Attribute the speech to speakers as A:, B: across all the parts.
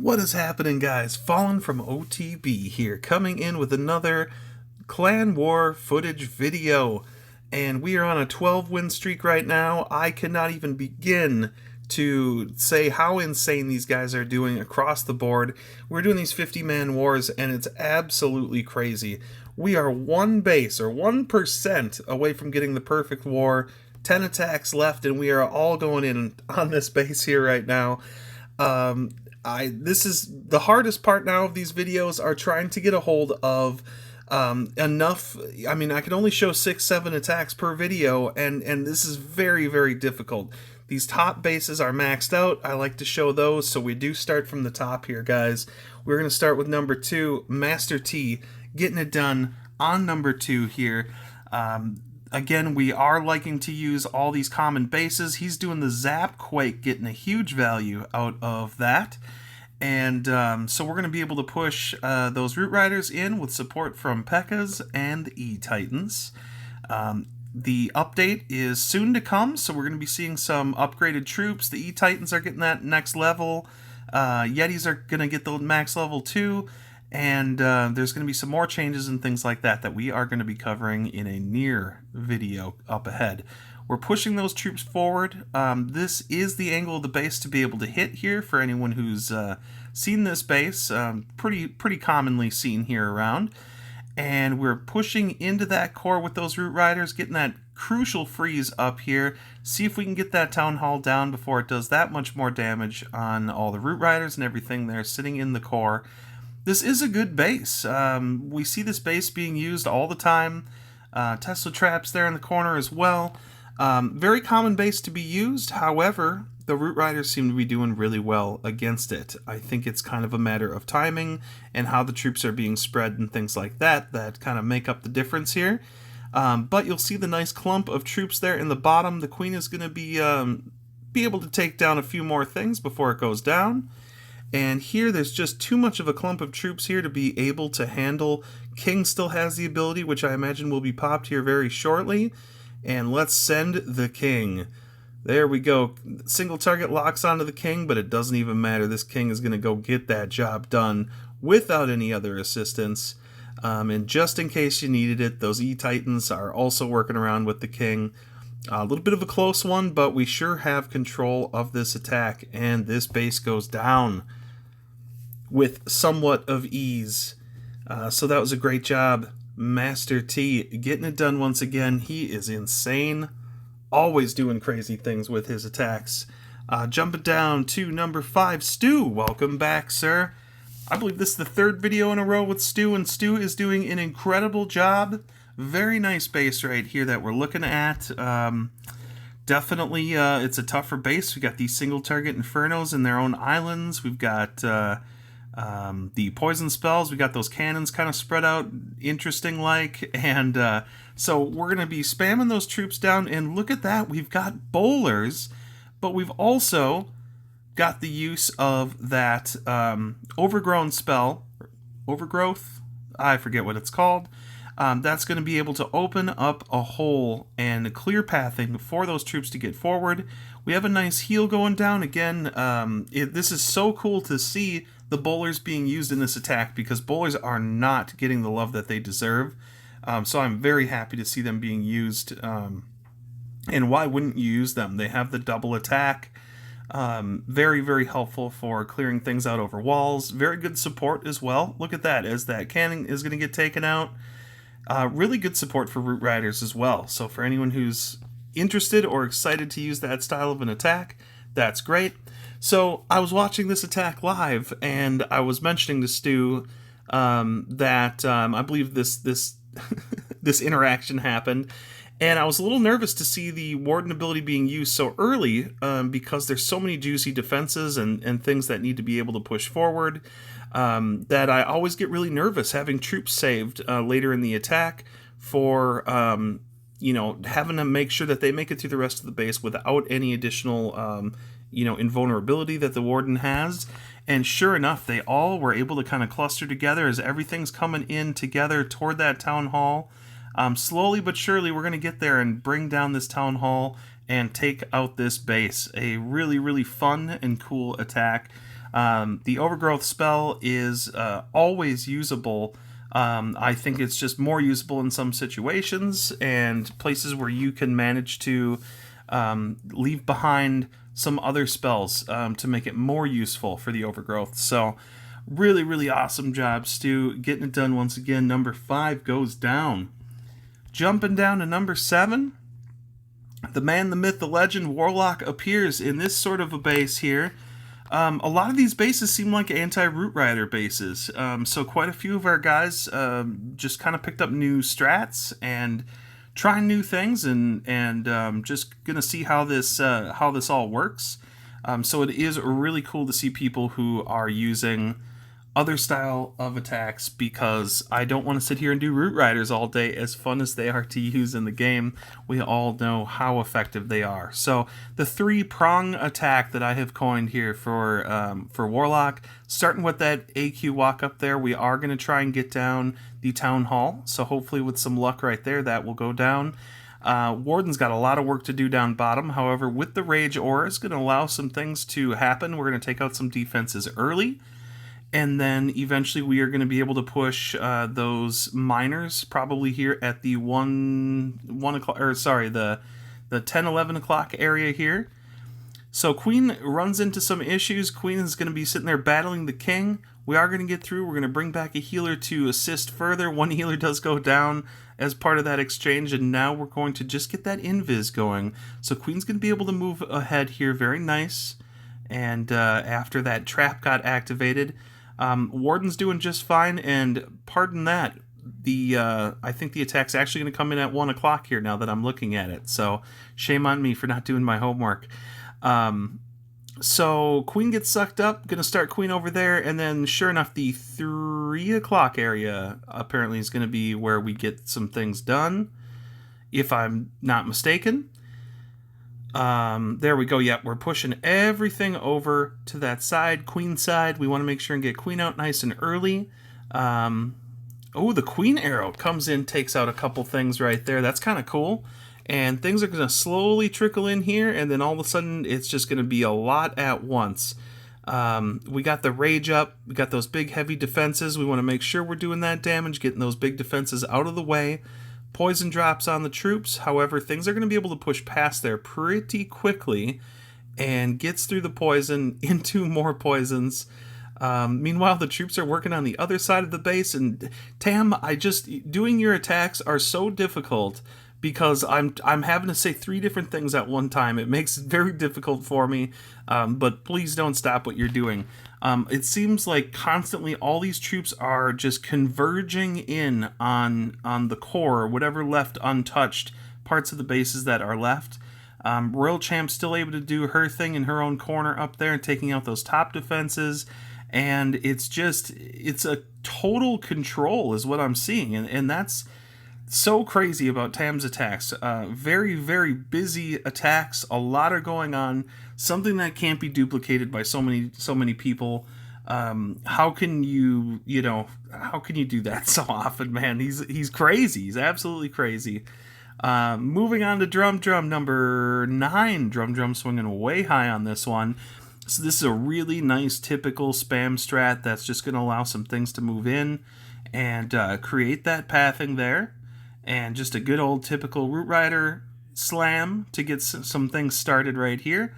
A: What is happening, guys? Fallen from OTB here, coming in with another Clan War footage video. And we are on a 12-win streak right now. I cannot even begin to say how insane these guys are doing across the board. We're doing these 50-man wars, and it's absolutely crazy. We are one base, or 1% away from getting the perfect war. 10 attacks left, and we are all going in on this base here right now. This is the hardest part now of these videos, are trying to get a hold of enough. I mean, I can only show 6-7 attacks per video, and this is very, very difficult. These top bases are maxed out. I like to show those, so we do start from the top here, guys. We're going to start with number 2, Master T, getting it done on number 2 here. Again, we are liking to use all these common bases. He's doing the Zap Quake, getting a huge value out of that. And so we're going to be able to push those Root Riders in with support from P.E.K.K.A.s and E-Titans. The update is soon to come, so we're going to be seeing some upgraded troops. The E-Titans are getting that next level. Yetis are going to get the max level too. And there's going to be some more changes and things like that that we are going to be covering in a near video up ahead. We're pushing those troops forward. This is the angle of the base to be able to hit here for anyone who's seen this base. Pretty commonly seen here around. And we're pushing into that core with those Root Riders, getting that crucial freeze up here. See if we can get that Town Hall down before it does that much more damage on all the Root Riders and everything there sitting in the core. This is a good base. We see this base being used all the time. Tesla traps there in the corner as well. Very common base to be used. However, the Root Riders seem to be doing really well against it. I think it's kind of a matter of timing and how the troops are being spread and things like that that kind of make up the difference here. But you'll see the nice clump of troops there in the bottom. The Queen is going to be able to take down a few more things before it goes down. And here, there's just too much of a clump of troops here to be able to handle. King still has the ability, which I imagine will be popped here very shortly. And let's send the King. There we go. Single target locks onto the King, but it doesn't even matter. This King is going to go get that job done without any other assistance. And just in case you needed it, those E-Titans are also working around with the King. A little bit of a close one, but we sure have control of this attack. And this base goes down with somewhat of ease. So that was a great job. Master T getting it done once again. He is insane. Always doing crazy things with his attacks. Jumping down to number 5, Stu. Welcome back, sir. I believe this is the 3rd video in a row with Stu, and Stu is doing an incredible job. Very nice base right here that we're looking at. Definitely, it's a tougher base. We got these single target Infernos in their own islands. We've got the poison spells. We got those cannons kind of spread out, interesting like. And so we're going to be spamming those troops down. And look at that. We've got bowlers, but we've also got the use of that overgrown spell. Overgrowth? I forget what it's called. That's going to be able to open up a hole and clear pathing for those troops to get forward. We have a nice heal going down. Again, this is so cool to see the bowlers being used in this attack, because bowlers are not getting the love that they deserve. So I'm very happy to see them being used. And why wouldn't you use them? They have the double attack. Very, very helpful for clearing things out over walls. Very good support as well. Look at that, as that cannon is going to get taken out. Really good support for Root Riders as well. So for anyone who's interested or excited to use that style of an attack, that's great. So I was watching this attack live, and I was mentioning to Stu that I believe this this interaction happened, and I was a little nervous to see the Warden ability being used so early, because there's so many juicy defenses and things that need to be able to push forward, that I always get really nervous having troops saved later in the attack for, having to make sure that they make it through the rest of the base without any additional, invulnerability that the Warden has. And sure enough, they all were able to kind of cluster together as everything's coming in together toward that Town Hall. Slowly but surely, we're going to get there and bring down this Town Hall and take out this base. A really, really fun and cool attack. The Overgrowth spell is always usable. I think it's just more usable in some situations and places where you can manage to leave behind some other spells to make it more useful for the Overgrowth. So really, really awesome job, Stu. Getting it done once again. Number 5 goes down. Jumping down to number 7, the man, the myth, the legend, Warlock appears in this sort of a base here. A lot of these bases seem like anti-Root Rider bases, so quite a few of our guys just kind of picked up new strats and trying new things, and just gonna see how this all works. So it is really cool to see people who are using other style of attacks, because I don't want to sit here and do Root Riders all day, as fun as they are to use in the game. We all know how effective they are. So the 3-prong attack that I have coined here for Warlock, starting with that AQ walk up there, we are going to try and get down the Town Hall. So hopefully with some luck right there, that will go down. Warden's got a lot of work to do down bottom. However, with the Rage Aura, it's going to allow some things to happen. We're going to take out some defenses early. And then eventually we are going to be able to push those miners probably here at the 1 o'clock, or sorry, the 10, 11 o'clock area here. So Queen runs into some issues. Queen is going to be sitting there battling the King. We are going to get through. We're going to bring back a healer to assist further. One healer does go down as part of that exchange, and now we're going to just get that invis going. So Queen's going to be able to move ahead here. Very nice. And after that trap got activated, Warden's doing just fine, and pardon that, I think the attack's actually going to come in at 1 o'clock here now that I'm looking at it, so shame on me for not doing my homework. So Queen gets sucked up, going to start Queen over there, and then sure enough, the 3 o'clock area apparently is going to be where we get some things done, if I'm not mistaken. There we go. Yep, we're pushing everything over to that side, Queen side. We want to make sure and get Queen out nice and early. Oh, the Queen arrow comes in, takes out a couple things right there. That's kind of cool. And things are going to slowly trickle in here, and then all of a sudden it's just going to be a lot at once. We got the Rage up. We got those big heavy defenses. We want to make sure we're doing that damage, getting those big defenses out of the way. Poison drops on the troops. However, things are going to be able to push past there pretty quickly, and gets through the poison into more poisons. Meanwhile, the troops are working on the other side of the base, and Tam, doing your attacks are so difficult because I'm having to say 3 different things at one time. It makes it very difficult for me, but please don't stop what you're doing. It seems like constantly all these troops are just converging in on the core, whatever left untouched parts of the bases that are left. Royal Champ's still able to do her thing in her own corner up there and taking out those top defenses. And it's a total control is what I'm seeing. And that's so crazy about Tam's attacks. Very, very busy attacks. A lot are going on. Something that can't be duplicated by so many people. How can you do that so often, man? He's crazy. He's absolutely crazy. Moving on to Drum number 9. Drum swinging way high on this one. So this is a really nice typical spam strat that's just going to allow some things to move in and create that pathing there. And just a good old typical Root Rider slam to get some things started right here.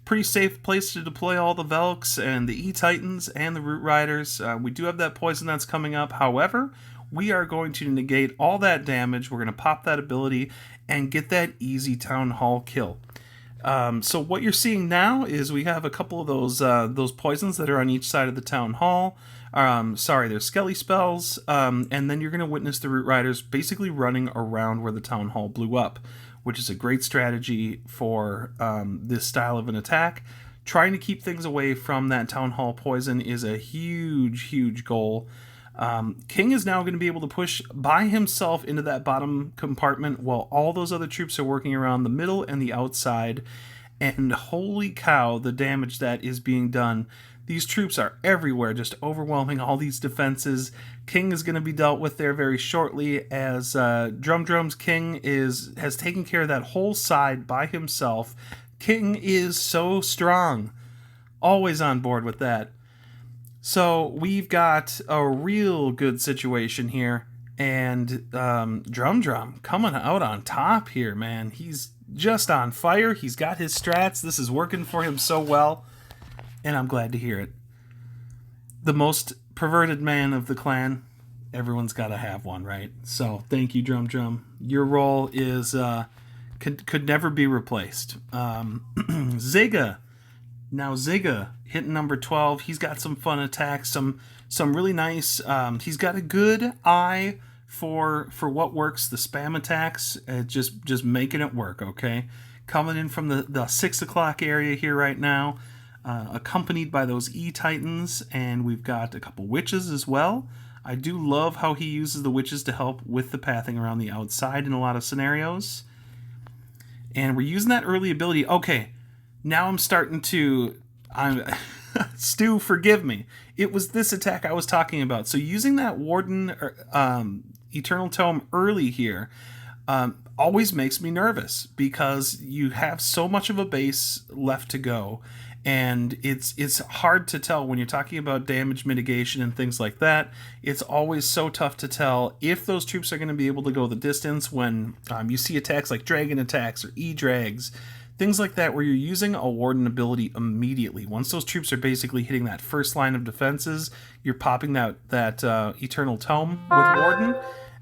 A: Pretty safe place to deploy all the Velks and the E-Titans and the Root Riders. We do have that poison that's coming up. However, we are going to negate all that damage. We're going to pop that ability and get that easy Town Hall kill. So what you're seeing now is we have a couple of those poisons that are on each side of the Town Hall. They're Skelly spells, and then you're going to witness the Root Riders basically running around where the Town Hall blew up, which is a great strategy for this style of an attack. Trying to keep things away from that Town Hall poison is a huge goal. King is now going to be able to push by himself into that bottom compartment while all those other troops are working around the middle and the outside. And holy cow, the damage that is being done. These troops are everywhere, just overwhelming all these defenses. King is going to be dealt with there very shortly, as Drum's King has taken care of that whole side by himself. King is so strong. Always on board with that. So we've got a real good situation here, and Drum coming out on top here, man. He's just on fire. He's got his strats. This is working for him so well, and I'm glad to hear it. The most perverted man of the clan. Everyone's got to have one, right? So thank you, Drum. Your role is could never be replaced. Ziga. Now Ziga hitting number 12. He's got some fun attacks, some really nice. He's got a good eye for what works. The spam attacks, just making it work. Okay, coming in from the 6 o'clock area here right now, accompanied by those E-Titans, and we've got a couple witches as well. I do love how he uses the witches to help with the pathing around the outside in a lot of scenarios. And we're using that early ability. Okay, now I'm starting to... Stu, forgive me. It was this attack I was talking about. So using that Warden Eternal Tome early here always makes me nervous, because you have so much of a base left to go. And it's hard to tell when you're talking about damage mitigation and things like that. It's always so tough to tell if those troops are going to be able to go the distance when you see attacks like dragon attacks or E-Drags, things like that, where you're using a Warden ability immediately. Once those troops are basically hitting that first line of defenses, you're popping that Eternal Tome with Warden.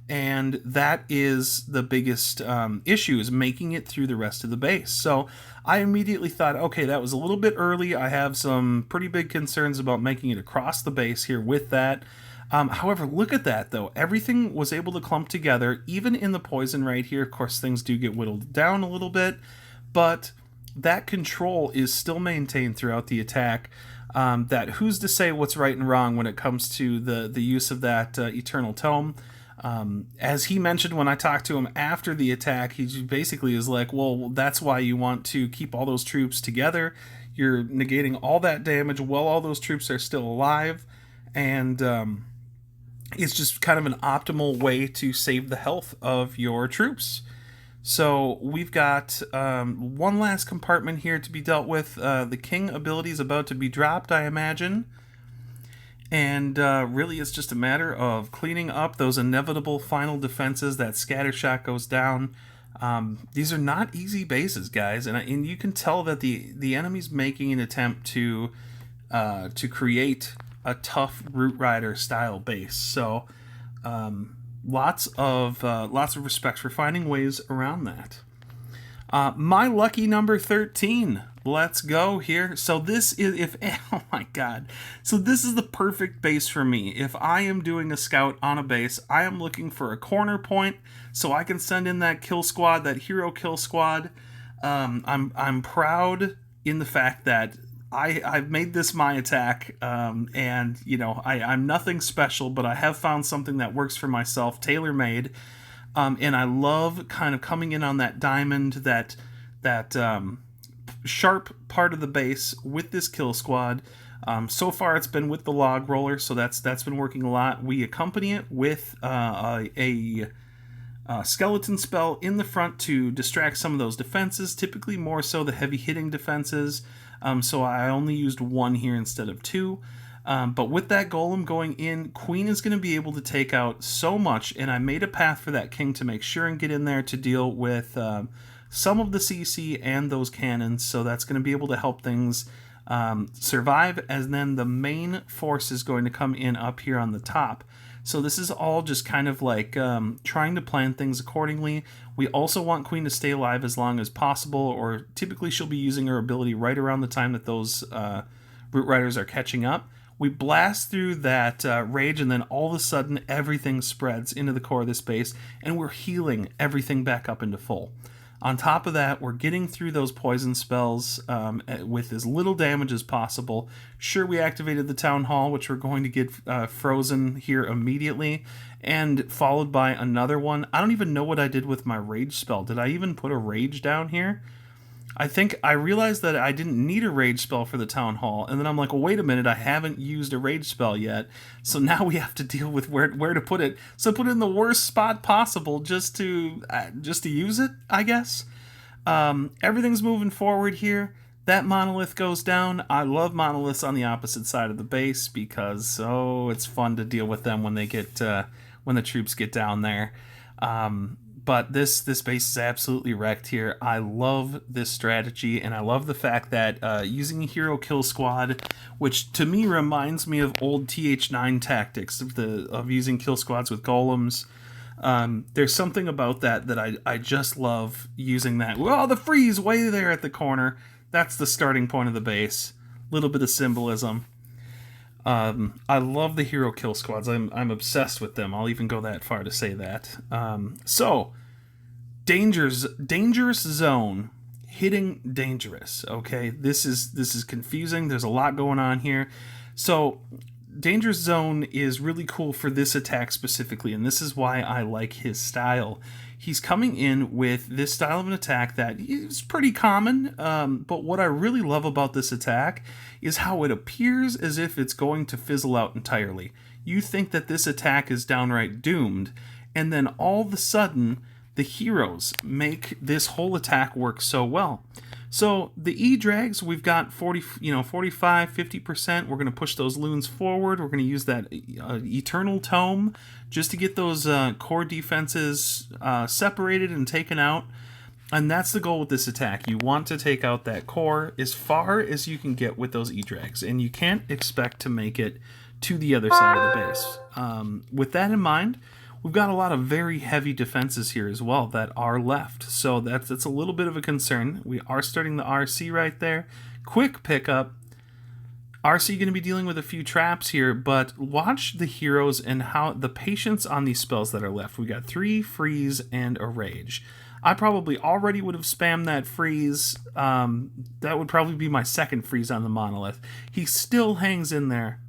A: And that is the biggest issue, is making it through the rest of the base. So I immediately thought, okay, that was a little bit early. I have some pretty big concerns about making it across the base here with that. However, look at that, though. Everything was able to clump together, even in the poison right here. Of course, things do get whittled down a little bit, but that control is still maintained throughout the attack. That who's to say what's right and wrong when it comes to the use of that Eternal Tome. As he mentioned when I talked to him after the attack, he basically is like, well, that's why you want to keep all those troops together. You're negating all that damage while all those troops are still alive, and it's just kind of an optimal way to save the health of your troops. So we've got one last compartment here to be dealt with. The King ability is about to be dropped, I imagine. And really, it's just a matter of cleaning up those inevitable final defenses. That scatter shot goes down. These are not easy bases, guys, and you can tell that the enemy's making an attempt to create a tough Root Rider style base. So lots of respect for finding ways around that. My lucky number 13. Let's go here. So this is, oh my god. So this is the perfect base for me. If I am doing a scout on a base, I am looking for a corner point so I can send in that kill squad, that hero kill squad. I'm proud in the fact that I've made this my attack, and you know, I'm nothing special, but I have found something that works for myself, tailor-made. And I love kind of coming in on that diamond, that sharp part of the base with this kill squad. So far it's been with the log roller, so that's been working a lot. We accompany it with a skeleton spell in the front to distract some of those defenses, typically more so the heavy hitting defenses. So I only used one here instead of two. But with that golem going in, Queen is going to be able to take out so much, and I made a path for that King to make sure and get in there to deal with some of the CC and those cannons, so that's going to be able to help things survive, and then the main force is going to come in up here on the top. So this is all just kind of like trying to plan things accordingly. We also want Queen to stay alive as long as possible, or typically she'll be using her ability right around the time that those Root Riders are catching up. We blast through that rage, and then all of a sudden everything spreads into the core of this base, and we're healing everything back up into full. On top of that, we're getting through those poison spells with as little damage as possible. Sure, we activated the Town Hall, which we're going to get frozen here immediately, and followed by another one. I don't even know what I did with my rage spell. Did I even put a rage down here? I think I realized that I didn't need a rage spell for the Town Hall, and then I'm like, well, wait a minute, I haven't used a rage spell yet, so now we have to deal with where to put it. So put it in the worst spot possible just to use it, I guess. Everything's moving forward here. That monolith goes down. I love monoliths on the opposite side of the base because, oh, it's fun to deal with them when they get when the troops get down there. But this base is absolutely wrecked here. I love this strategy, and I love the fact that using a hero kill squad, which to me reminds me of old TH9 tactics of using kill squads with golems. There's something about that I just love using that. Well, the freeze way there at the corner. That's the starting point of the base. Little bit of symbolism. I love the hero kill squads. I'm obsessed with them. I'll even go that far to say that. So, dangerous zone, hitting dangerous. Okay, this is confusing. There's a lot going on here. So, dangerous zone is really cool for this attack specifically, and this is why I like his style. He's coming in with this style of an attack that is pretty common, but what I really love about this attack is how it appears as if it's going to fizzle out entirely. You think that this attack is downright doomed, and then all of a sudden, the heroes make this whole attack work so well. So the E-drags, we've got 45, 50%. We're going to push those loons forward. We're going to use that Eternal Tome just to get those core defenses separated and taken out. And that's the goal with this attack. You want to take out that core as far as you can get with those E-drags. And you can't expect to make it to the other side of the base. With that in mind, we've got a lot of very heavy defenses here as well that are left. So that's a little bit of a concern. We are starting the RC right there. Quick pickup. RC going to be dealing with a few traps here, but watch the heroes and how the patience on these spells that are left. We got 3 freeze and a rage. I probably already would have spammed that freeze. That would probably be my second freeze on the monolith. He still hangs in there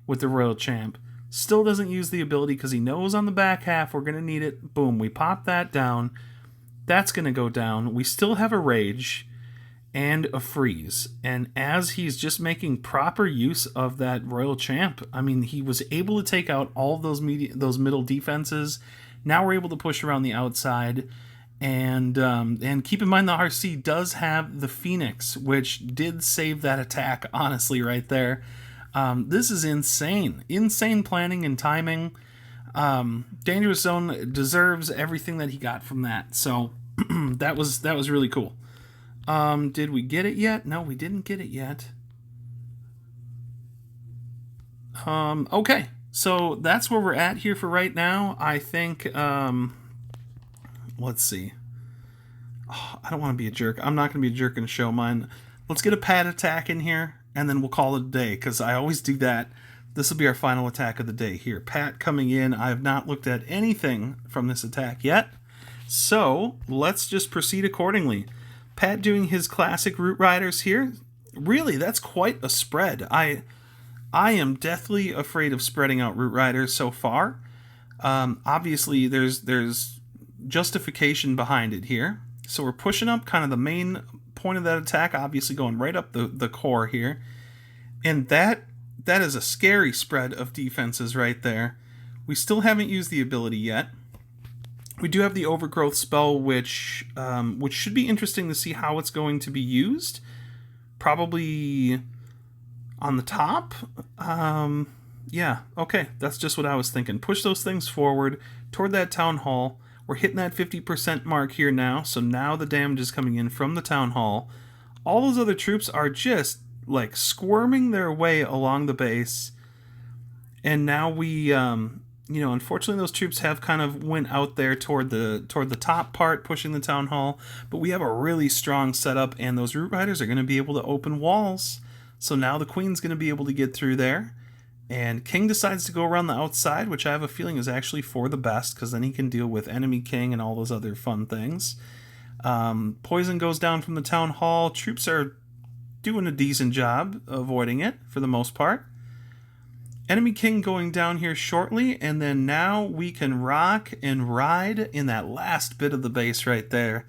A: with the Royal Champ. Still doesn't use the ability because he knows on the back half we're going to need it. Boom, we pop that down. That's going to go down. We still have a rage and a freeze. And as he's just making proper use of that Royal Champ, I mean, he was able to take out all of those middle defenses. Now we're able to push around the outside. And keep in mind the RC does have the Phoenix, which did save that attack, honestly, right there. This is insane. Insane planning and timing. Dangerous Zone deserves everything that he got from that. So that was really cool. Did we get it yet? No, we didn't get it yet. Okay. So that's where we're at here for right now. I think, let's see. Oh, I don't want to be a jerk. I'm not going to be a jerk and show mine. Let's get a pad attack in here, and then we'll call it a day, because I always do that. This will be our final attack of the day. Here, Pat coming in. I have not looked at anything from this attack yet, so let's just proceed accordingly. Pat doing his classic Root Riders here. Really, that's quite a spread. I am deathly afraid of spreading out Root Riders so far. Obviously, there's justification behind it here. So we're pushing up kind of the main point of that attack, obviously going right up the core here. And that is a scary spread of defenses right there. We still haven't used the ability yet. We do have the Overgrowth spell, which should be interesting to see how it's going to be used. Probably on the top. Yeah, okay, that's just what I was thinking. Push those things forward toward that Town Hall. We're hitting that 50% mark here now, so now the damage is coming in from the Town Hall. All those other troops are just, like, squirming their way along the base. And now we, unfortunately those troops have kind of went out there toward the top part, pushing the Town Hall. But we have a really strong setup, and those Root Riders are going to be able to open walls. So now the Queen's going to be able to get through there. And King decides to go around the outside, which I have a feeling is actually for the best, because then he can deal with enemy King and all those other fun things. Poison goes down from the Town Hall. Troops are doing a decent job avoiding it, for the most part. Enemy King going down here shortly, and then now we can rock and ride in that last bit of the base right there.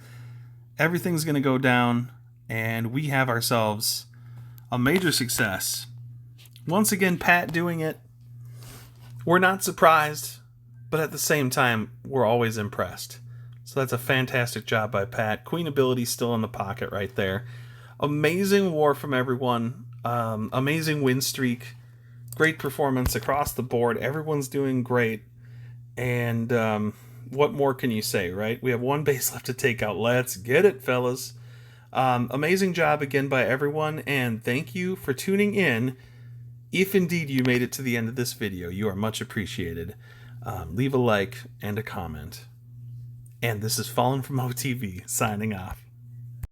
A: Everything's going to go down, and we have ourselves a major success. Once again, Pat doing it. We're not surprised, but at the same time, we're always impressed. So that's a fantastic job by Pat. Queen ability still in the pocket right there. Amazing war from everyone. Amazing win streak. Great performance across the board. Everyone's doing great. And what more can you say, right? We have one base left to take out. Let's get it, fellas. Amazing job again by everyone, and thank you for tuning in. If indeed you made it to the end of this video, you are much appreciated. Leave a like and a comment. And this is Fallen from OTV, signing off.